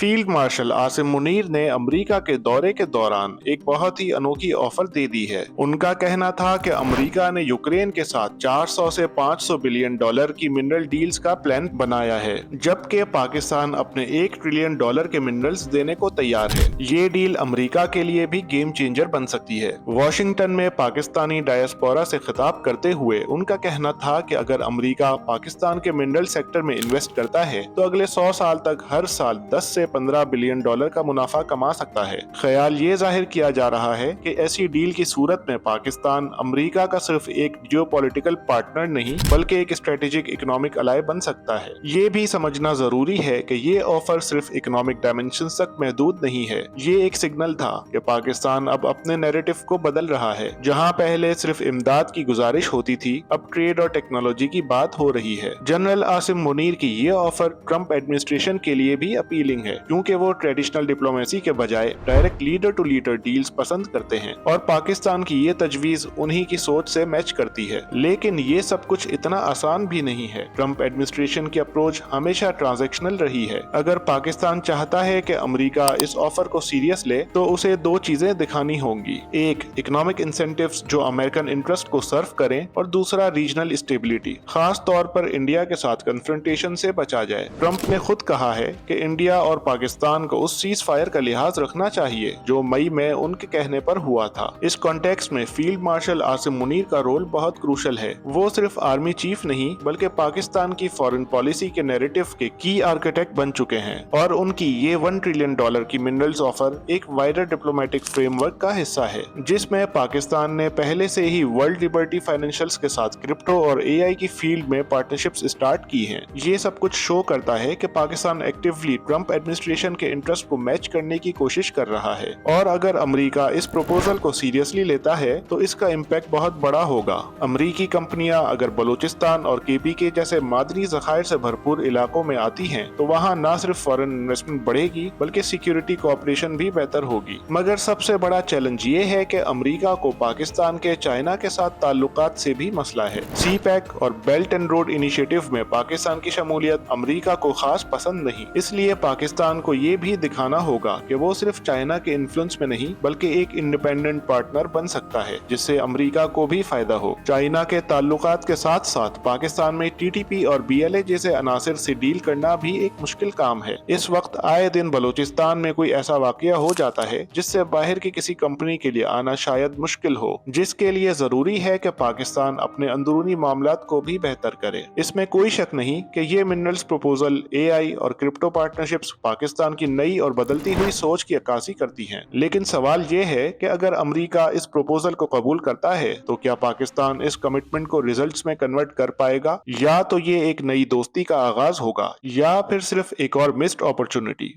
Field marshal Asim Munir ने America के दौरे के दौरान एक बहुत ही अनोखी ऑफर दे दी है। उनका कहना था कि अमेरिका ने यूक्रेन के साथ 400 से 500 बिलियन डॉलर की मिनरल डील्स का प्लान बनाया है, जबकि पाकिस्तान अपने 1 ट्रिलियन डॉलर के मिनरल्स देने को तैयार है। ये डील अमेरिका के लिए भी गेम चेंजर बन सकती है। वॉशिंगटन में पाकिस्तानी डायस्पोरा से खिताब करते हुए उनका कहना था कि अगर अमेरिका पाकिस्तान के मिनरल सेक्टर में इन्वेस्ट करता है तो अगले 100 साल तक हर साल 10 से 15 बिलियन डॉलर का मुनाफा कमा सकता है। ख्याल ये जाहिर किया जा रहा है कि ऐसी डील की सूरत में पाकिस्तान अमेरिका का सिर्फ एक जियोपॉलिटिकल पार्टनर नहीं बल्कि एक स्ट्रेटेजिक इकोनॉमिक अलाय बन सकता है। ये भी समझना जरूरी है कि ये ऑफर सिर्फ इकोनॉमिक डायमेंशन तक महदूद नहीं है। ये एक सिग्नल था कि पाकिस्तान अब अपने नैरेटिव को बदल रहा है। जहां पहले सिर्फ इमदाद की गुजारिश होती थी, अब ट्रेड और टेक्नोलॉजी की बात हो रही है। जनरल आसिम मुनीर की ये ऑफर ट्रंप एडमिनिस्ट्रेशन के लिए भी अपीलिंग है, क्योंकि वो ट्रेडिशनल डिप्लोमेसी के बजाय direct leader to leader deals पसंद करते हैं और पाकिस्तान की ये तजवीज उन्हीं की सोच से मैच करती है। लेकिन ये सब कुछ इतना आसान भी नहीं है। ट्रंप एडमिनिस्ट्रेशन की अप्रोच हमेशा ट्रांजैक्शनल रही है। अगर पाकिस्तान चाहता है कि अमेरिका इस ऑफर को सीरियस ले तो उसे दो चीजें दिखानी होंगी। एक, इकोनॉमिक इंसेंटिव्स जो अमेरिकन इंटरेस्ट को सर्व करें, और दूसरा, रीजनल स्टेबिलिटी, खास तौर पर इंडिया के साथ कन्फ्रंटेशन से बचा जाए। ट्रंप ने खुद कहा है कि इंडिया और पाकिस्तान को उस सीज फायर का लिहाज रखना चाहिए जो मई में उनके कहने पर हुआ था। इस कॉन्टेक्स्ट में फील्ड मार्शल आसिम मुनीर का रोल बहुत क्रूशल है। वो सिर्फ आर्मी चीफ नहीं बल्कि पाकिस्तान की फॉरेन पॉलिसी के नैरेटिव के की आर्किटेक्ट बन चुके हैं, और उनकी ये 1 ट्रिलियन डॉलर की मिनरल्स ऑफर एक वाइडर डिप्लोमेटिक फ्रेमवर्क का हिस्सा है, जिसमें पाकिस्तान ने पहले से ही वर्ल्ड लिबर्टी फाइनेंशियल्स के साथ क्रिप्टो और एआई की फील्ड में पार्टनरशिप्स स्टार्ट की हैं। ये सब कुछ शो करता है कि पाकिस्तान एक्टिवली ट्रंप एडमिनिस्ट्रेशन के इंटरेस्ट को मैच करने की कोशिश कर रहा है, और अगर अमेरिका इस प्रपोजल को सीरियसली लेता है तो इसका इम्पैक्ट बहुत बड़ा होगा। अमेरिकी कंपनियां अगर बलूचिस्तान और केपीके जैसे मादनी ज़खायर से भरपूर इलाकों में आती हैं तो वहां न सिर्फ फॉरेन इन्वेस्टमेंट बढ़ेगी बल्कि सिक्योरिटी कोऑपरेशन भी बेहतर होगी। मगर सबसे बड़ा चैलेंज ये है कि अमेरिका को पाकिस्तान के चाइना के साथ ताल्लुकात से भी मसला है। सी पैक और बेल्ट एंड रोड इनिशिएटिव में पाकिस्तान की शमूलियत अमेरिका को खास पसंद नहीं, इसलिए पाकिस्तान को ये भी दिखाना होगा कि वो सिर्फ चाइना के इन्फ्लुएंस में नहीं बल्कि एक इंडिपेंडेंट पार्टनर बन सकता है, जिससे अमेरिका को भी फायदा हो। चाइना के ताल्लुकात के साथ साथ पाकिस्तान में टीटीपी और बीएलए जैसे अनासिर से डील करना भी एक मुश्किल काम है। इस वक्त आए दिन बलूचिस्तान में कोई ऐसा वाकया हो जाता है जिससे बाहर की किसी कंपनी के लिए आना शायद मुश्किल हो, जिसके लिए जरूरी है कि पाकिस्तान अपने अंदरूनी मामलात को भी बेहतर करे। इसमें कोई शक नहीं कि ये मिनरल्स प्रपोजल, एआई और क्रिप्टो पार्टनरशिप्स पाकिस्तान की नई और बदलती हुई सोच की अक्कासी करती हैं। लेकिन सवाल ये है कि अगर अमेरिका इस प्रपोजल को कबूल करता है तो क्या पाकिस्तान इस कमिटमेंट को रिजल्ट्स में कन्वर्ट कर पाएगा, या तो ये एक नई दोस्ती का आगाज होगा या फिर सिर्फ एक और मिस्ड अपॉर्चुनिटी।